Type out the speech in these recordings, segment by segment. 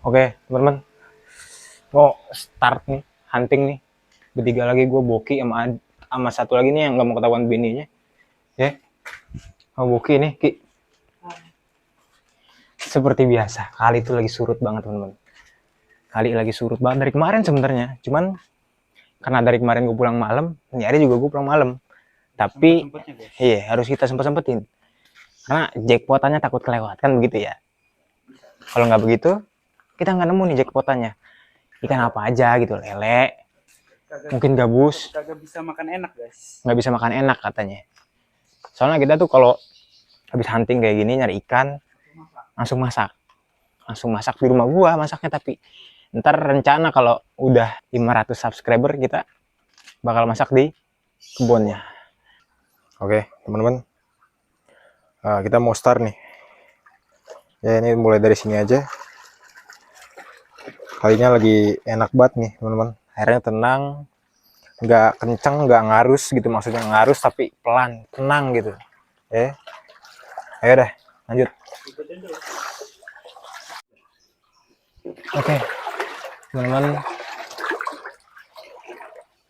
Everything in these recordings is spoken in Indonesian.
Oke, teman-teman. Mau start nih, hunting nih. Bertiga lagi gue Boki sama satu lagi nih yang nggak mau ketahuan bininya. Ya, mau Boki nih, Ki. Seperti biasa, kali itu lagi surut banget, teman-teman. Kali lagi surut banget dari kemarin sebenarnya. Cuman karena dari kemarin gue pulang malam, nyari juga gue pulang malam. Tapi iya, harus kita sempet-sempetin. Karena jackpotannya takut kelewat, kan begitu ya. Kalau nggak begitu, kita nggak nemu nih jackpotannya. Ikan apa aja gitu, lele, mungkin gabus. Kagak bisa makan enak, guys. Nggak bisa makan enak katanya. Soalnya kita tuh kalau habis hunting kayak gini nyari ikan, langsung masak di rumah gua masaknya. Tapi ntar rencana kalau udah 500 subscriber kita bakal masak di kebunnya. Oke teman-teman, kita mau start nih ya. Ini mulai dari sini aja. Kalinya lagi enak banget nih teman-teman, airnya tenang, nggak kenceng, nggak ngarus gitu. Maksudnya ngarus tapi pelan, tenang gitu. Ayo deh lanjut. Oke teman-teman,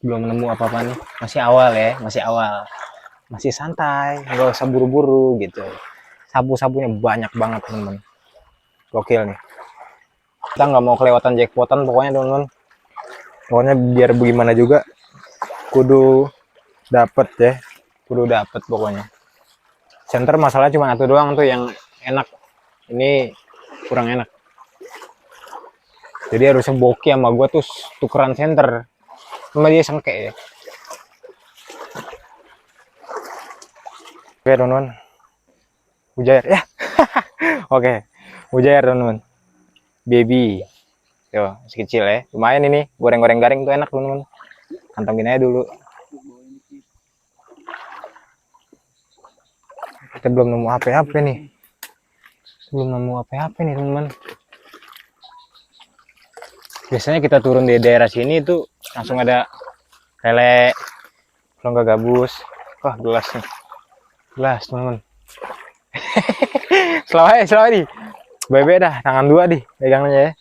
belum nemu apa-apa nih, masih awal ya, masih santai, nggak usah buru-buru gitu. Sabu-sabunya banyak banget teman-teman, gokil nih. Kita nggak mau kelewatan jackpotan pokoknya teman-teman. Pokoknya biar bagaimana juga kudu dapet ya, kudu dapet pokoknya. Center masalah cuma satu doang tuh yang enak, ini kurang enak. Jadi harusnya Boki sama gue tuh tukeran center, sama dia sengke ya. Oke teman-teman, Mujair ya. Oke, Mujair teman-teman, baby tuh masih kecil ya, lumayan ini, goreng-goreng garing tuh enak teman-teman. Kantongin aja dulu. Kita belum nemu apa-apa nih, teman-teman. Biasanya kita turun di daerah sini tuh langsung ada lele, kalau nggak gabus. Wah gelas nih, gelas teman-teman. Selamat nih, bebe dah, tangan dua di pegangnya ya.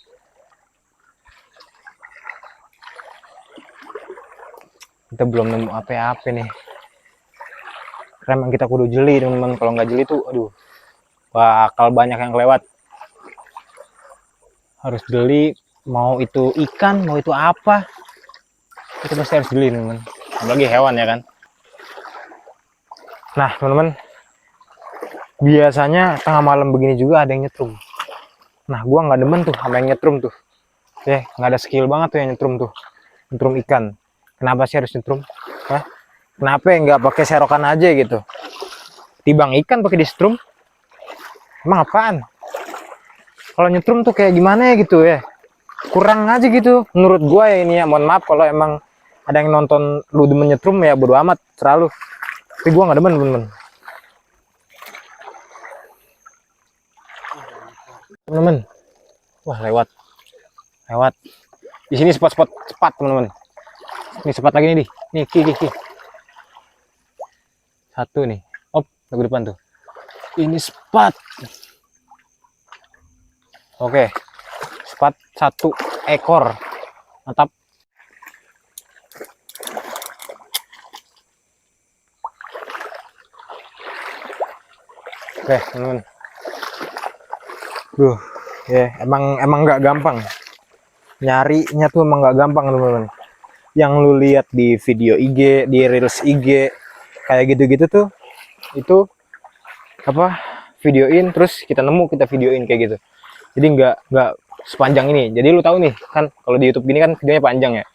Kita belum nemu apa-apa nih. Emang kita kudu jeli teman-teman, kalau nggak jeli tuh aduh bakal banyak yang kelewat. Harus jeli, mau itu ikan mau itu apa, kita pasti harus jeli teman-teman, apalagi hewan ya kan. Nah teman-teman, biasanya tengah malam begini juga ada yang nyetrum. Nah gua nggak demen tuh sama yang nyetrum tuh ya, nggak ada skill banget tuh yang nyetrum tuh, nyetrum ikan. Kenapa sih harus nyetrum? Hah? Kenapa nggak pakai serokan aja gitu, tibang ikan pakai di setrum? Emang apaan? Kalau nyetrum tuh kayak gimana ya gitu ya, kurang aja gitu menurut gua ya ini ya. Mohon maaf kalau emang ada yang nonton lu demen nyetrum ya, bodo amat terlalu. Tapi gua nggak demen temen-temen. Temen-temen, wah lewat di sini spot cepat teman-teman. Ini cepat lagi nih, nih ki satu nih, op lagu depan tuh, ini spot. Oke, spot satu ekor, mantap. Oke teman-teman, ya emang nggak gampang nyarinya tuh, emang nggak gampang teman-teman. Yang lu lihat di video IG, di reels IG kayak gitu-gitu tuh, itu apa, videoin terus kita nemu, kita videoin kayak gitu. Jadi nggak sepanjang ini. Jadi lu tahu nih kan, kalau di YouTube gini kan videonya panjang ya.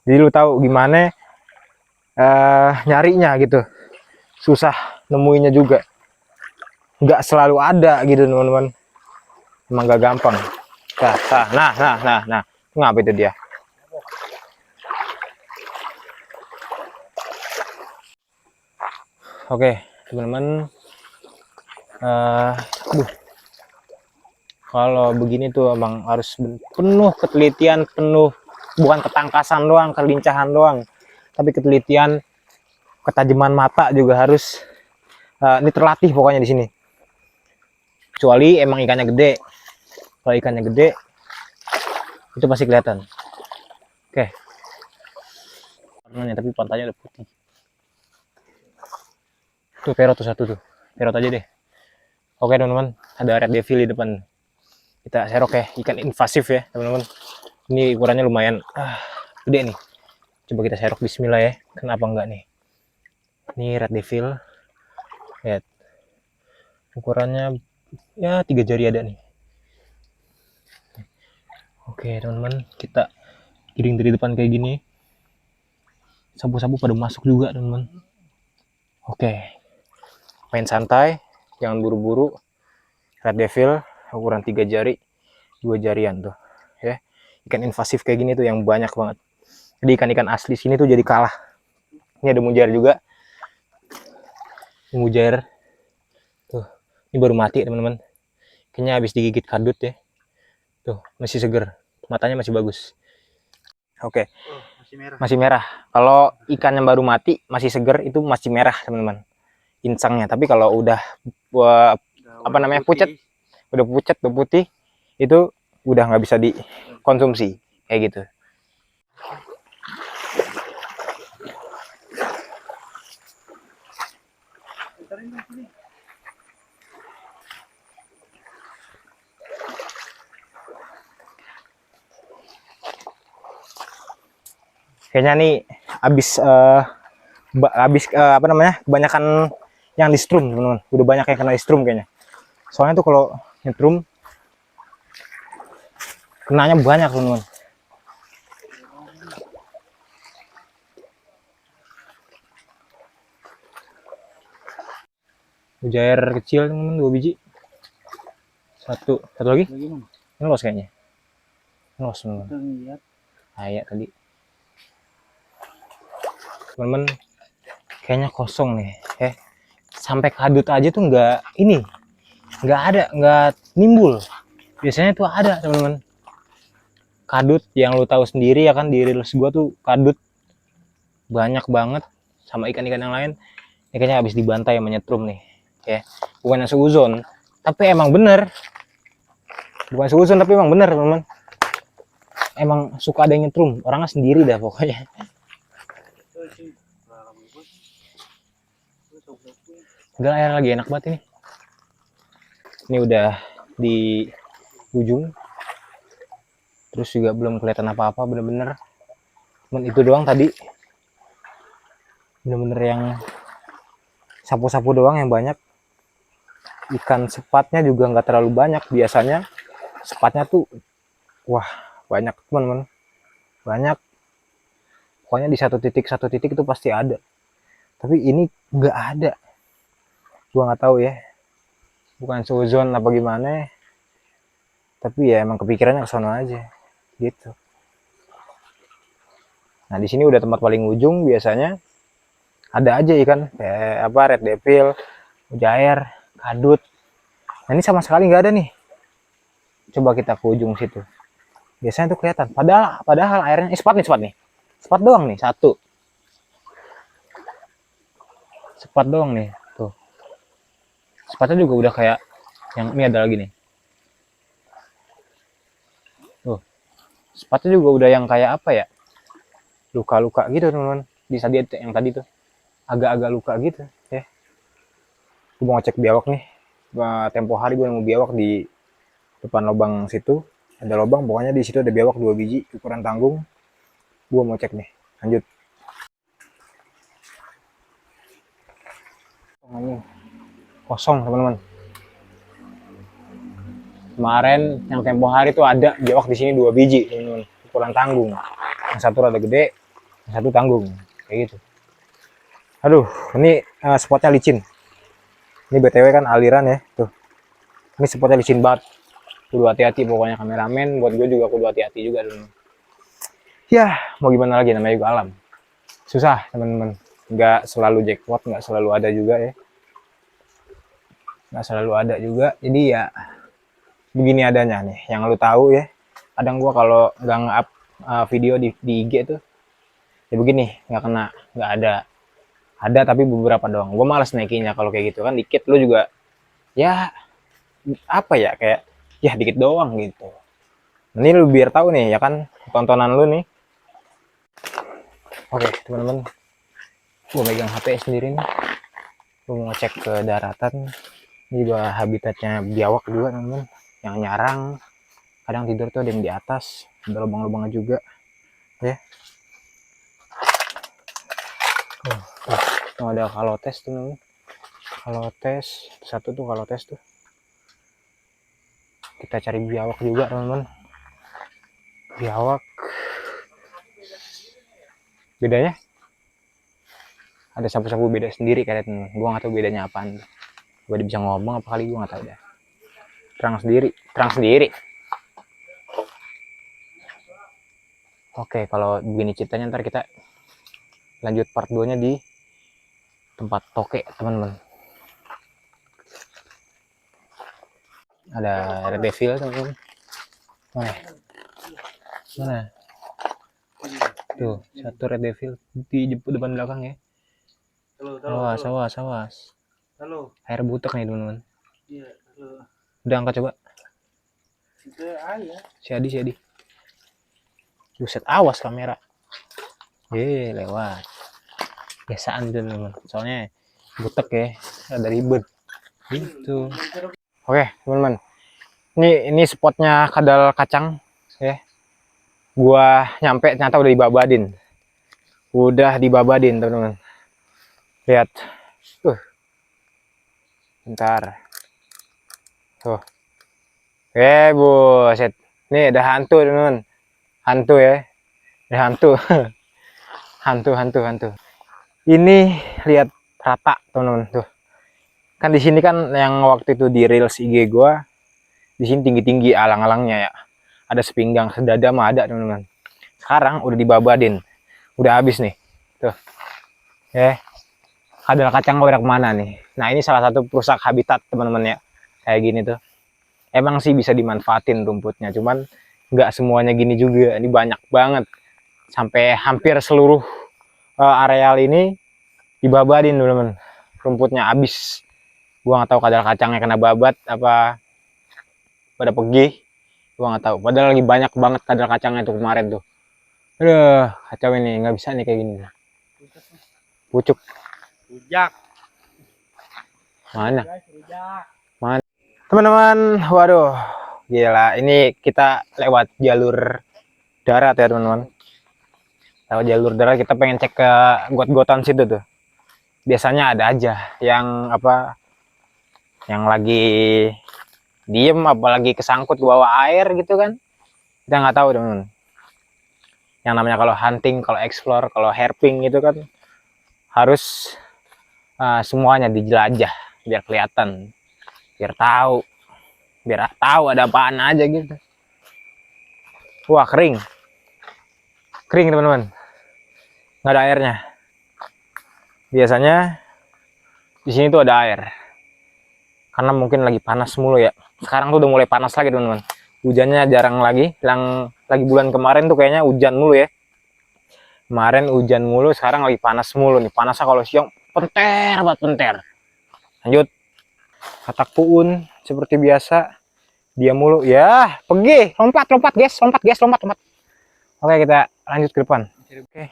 Jadi lu tahu gimana nyarinya gitu. Susah nemuinya juga. Nggak selalu ada gitu teman-teman. Emang nggak gampang. Nah. Ngapa itu dia? Oke teman-teman, kalau begini tuh emang harus penuh ketelitian, penuh, bukan ketangkasan doang, kelincahan doang, tapi ketelitian, ketajaman mata juga harus. Ini terlatih pokoknya di sini. Kecuali emang ikannya gede. Kalau ikannya gede Itu pasti kelihatan. Oke. Warnanya tapi pantainya udah putih. Tuh perot tuh satu tuh. Perot aja deh. Oke teman-teman, ada red devil di depan. Kita serok ya, ikan invasif ya teman-teman. Ini ukurannya lumayan gede nih. Coba kita serok bismillah ya. Kenapa enggak nih? Ini red devil. Lihat. Ukurannya ya 3 jari ada nih. Oke teman-teman, kita giring dari depan kayak gini. Sapu-sapu pada masuk juga teman-teman. Oke, main santai, jangan buru-buru. Red devil ukuran 3 jari, 2 jarian tuh ya. Ikan invasif kayak gini tuh yang banyak banget. Jadi ikan-ikan asli sini tuh jadi kalah. Ini ada mujair juga. Ini mujair tuh, ini baru mati teman-teman. Kayaknya habis digigit kadut ya. Tuh, masih seger. Matanya masih bagus. Oke. Masih merah. Kalau ikan yang baru mati masih seger itu masih merah, teman-teman. Insangnya. Tapi kalau udah pucat, udah putih, itu udah nggak bisa dikonsumsi kayak gitu. Kayaknya nih kebanyakan yang di strum, teman-teman. Udah banyak yang kena di strum kayaknya. Soalnya tuh kalau nyetrum kenanya banyak, teman-teman. Mujair kecil, teman-teman, 2 biji. Satu lagi. Ini los kayaknya. Los, teman-teman. Kayak tadi. Teman-teman, kayaknya kosong nih. Sampai kadut aja tuh nggak ada, nggak nimbul. Biasanya tuh ada, teman-teman. Kadut yang lu tahu sendiri ya kan, di reels gua tuh kadut banyak banget sama ikan-ikan yang lain. Ini kayaknya habis dibantai menyetrum nih. Ya, bukannya seuzon, tapi emang bener. Bukan seuzon tapi emang bener, teman-teman. Emang suka ada yang nyetrum, orangnya sendiri dah pokoknya. Enggak, air lagi enak banget ini. Ini udah di ujung. Terus juga belum kelihatan apa-apa, bener-bener. Cuman itu doang tadi. Bener-bener yang sapu-sapu doang yang banyak. Ikan sepatnya juga nggak terlalu banyak. Biasanya sepatnya tuh, wah banyak teman-teman. Banyak. Pokoknya di satu titik itu pasti ada. Tapi ini nggak ada. Gua nggak tahu ya. Bukan seuzon apa gimana. Tapi ya emang kepikirannya ke sono aja. Gitu. Nah, di sini udah tempat paling ujung, biasanya ada aja ikan kayak red devil, mujair, kadut. Nah, ini sama sekali nggak ada nih. Coba kita ke ujung situ. Biasanya tuh kelihatan. Padahal airnya sepat nih. Sepat doang nih, satu. Sepat doang nih, tuh. Sepatnya juga udah kayak yang ini ada lagi nih. Tuh. Sepatnya juga udah yang kayak apa ya? Luka-luka gitu, teman-teman. Bisa dia yang tadi tuh. Agak-agak luka gitu, ya. Gue mau ngecek biawak nih. Tempo hari gue nemu biawak di depan lubang situ. Ada lubang, pokoknya di situ ada biawak 2 biji ukuran tanggung. Gue mau cek nih. Lanjut. Kosong, teman-teman. Kemarin yang tempo hari tuh ada biawak di sini 2 biji, teman-teman. Ukuran tanggung. Yang satu rada gede, yang satu tanggung. Kayak gitu. Aduh, ini spotnya licin. Ini BTW kan aliran ya, tuh. Ini spotnya licin banget. Kudu hati-hati pokoknya kameramen, buat gue juga kudu hati-hati juga, teman-teman. Ya, mau gimana lagi, namanya juga alam. Susah, teman-teman. Nggak selalu jackpot, nggak selalu ada juga ya. Nggak selalu ada juga. Jadi ya begini adanya nih, yang lu tahu ya. Kadang gua kalau nggak nge-up video di IG tuh, ya begini, nggak ada. Ada tapi beberapa doang. Gua malas naikinnya kalau kayak gitu kan, dikit lu juga ya apa ya, kayak ya dikit doang gitu. Ini lu biar tahu nih ya kan, tontonan lu nih. Oke teman-teman, gua megang HP sendiri nih. Gua mau cek ke daratan. Ini juga habitatnya biawak juga teman-teman, yang nyarang. Kadang tidur tuh ada yang di atas, ada lubang-lubangnya juga ya. Oh, ada kalotes tuh teman-teman. Kalotes satu tuh, kalotes tuh. Kita cari biawak juga teman-teman. Biawak bedanya ada sapu-sapu beda sendiri kayak teman-teman. Gua nggak tahu bedanya apaan. Gua bisa ngomong apa kali, gua nggak tahu dah. Terang sendiri. Oke, kalau begini ceritanya ntar kita lanjut part 2 nya di tempat toke teman-teman. Ada red devil teman-teman. Mana tuh satu red devil di depan belakang ya. Awas air butek nih teman-teman. Iya, Udah angkat coba. Si Adi. Buset, awas kamera. Lewat. Biasaan teman-teman. Soalnya butek ya, ada ribet. Gitu. Oke, teman-teman. Ini spotnya kadal kacang ya. Gua nyampe ternyata udah dibabadin teman-teman. Lihat. Bentar. Tuh. Buset. Nih ada hantu teman-teman. Hantu ya. Ada hantu. hantu. Ini lihat rata teman-teman tuh. Kan di sini kan yang waktu itu di reels IG gua, di sini tinggi-tinggi alang-alangnya ya. Ada sepinggang, sedada mah ada teman-teman. Sekarang udah dibabadin. Udah habis nih. Tuh. Kadal kacang udah kemana nih? Nah, ini salah satu perusak habitat teman-teman ya. Kayak gini tuh. Emang sih bisa dimanfaatin rumputnya, cuman nggak semuanya gini juga. Ini banyak banget. Sampai hampir seluruh areal ini dibabadin teman-teman. Rumputnya habis. Gua nggak tahu kadal kacangnya kena babat apa pada pergi. Gua nggak tahu. Padahal lagi banyak banget kadal kacangnya tuh kemarin tuh. Aduh, kacau ini, nggak bisa nih kayak gini. Pucuk. Rujak. Mana? Teman-teman, waduh, gila. Ini kita lewat jalur darat ya teman-teman. Lewat jalur darat kita pengen cek ke got-gotan situ tuh. Biasanya ada aja yang apa, yang lagi diem apalagi kesangkut ke bawah air gitu kan. Kita nggak tahu teman-teman. Yang namanya kalau hunting, kalau explore, kalau herping gitu kan harus semuanya dijelajah biar kelihatan, biar tahu ada apaan aja gitu. Wah, kering teman-teman, nggak ada airnya. Biasanya di sini tuh ada air karena mungkin lagi panas mulu ya. Sekarang tuh udah mulai panas lagi teman-teman. Hujannya jarang lagi. Yang lagi bulan kemarin tuh kayaknya hujan mulu ya. Kemarin hujan mulu, sekarang lagi panas mulu nih. Panasnya kalau siang penter. Lanjut. Katak puun seperti biasa. Dia mulu ya, pergi, lompat guys. Oke, kita lanjut ke depan. Oke.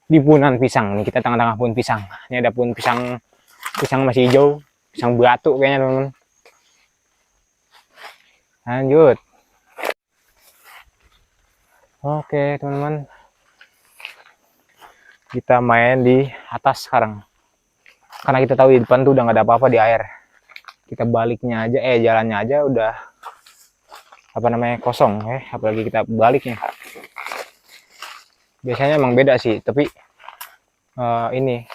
Di punan pisang nih, kita tengah-tengah pohon pisang. Ini ada pohon pisang masih hijau, pisang batu kayaknya teman-teman. Lanjut. Oke teman-teman, kita main di atas sekarang karena kita tahu di depan tuh udah nggak ada apa-apa di air. Kita baliknya aja jalannya aja udah apa namanya kosong ya, apalagi kita baliknya. Biasanya emang beda sih, tapi ini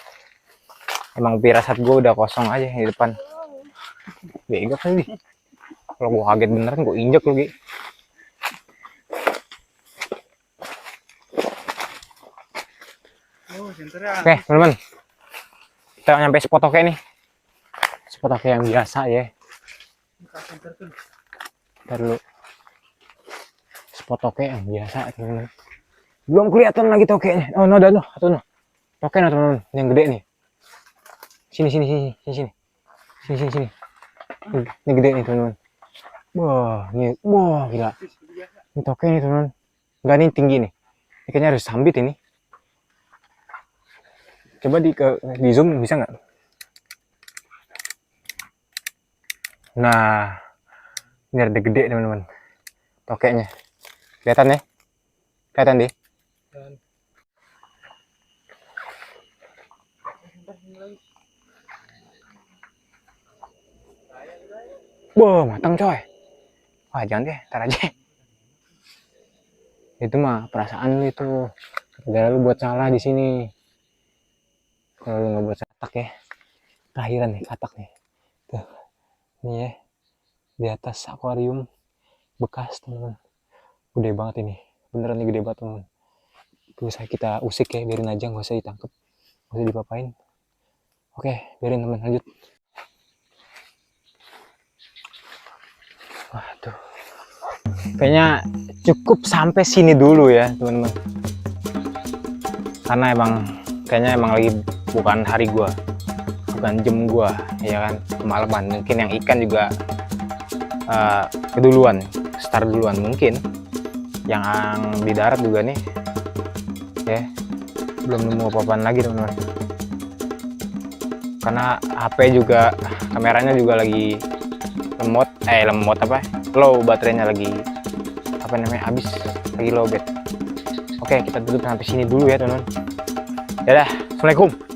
emang firasat gue udah kosong aja di depan. Bego kali. Kalau gue kaget beneran gue injek lagi. Oke teman-teman, kita nyampe spot oke nih. Spot oke yang biasa ya. Ntar dulu. Spot oke yang biasa teman-teman. Belum kelihatan lagi tokenya. Oh, no, atau no. Toke no teman-teman, yang gede nih. Sini. Ini gede nih teman-teman. Wah, gila. Ini toke nih teman. Enggak, nih tinggi nih. Ini kayaknya harus sambit ini. Coba di zoom bisa nggak? Nah, ini ada gede teman-teman. Tokeknya. Kelihatan ya? Kelihatan deh. Wah, matang coy. Wah, jangan deh, ntar aja. Itu mah perasaan lu itu. Gara lu buat salah di sini. Kalau lu nggak buat katak ya. Akhiran nih, katak nih. Tuh. Nih ya. Di atas akuarium bekas, teman-teman. Gede banget ini. Beneran nih gede banget, teman-teman. Bisa kita usik ya, biarin aja, nggak usah ditangkap. Nggak usah dipapain. Oke, biarin teman, lanjut. Waduh. Kayaknya cukup sampai sini dulu ya, teman-teman. Karena kayaknya emang lagi bukan hari gua. Bukan jam gua, ya kan, kemalaman. Mungkin yang ikan juga keduluan, start duluan mungkin. Yang di darat juga nih, ya belum nemu apa-apaan lagi teman-teman. Karena HP juga, kameranya juga lagi lemot apa? Low baterainya lagi habis, lagi low bat. Oke, kita tutup sampai sini dulu ya teman-teman. Dadah, assalamualaikum.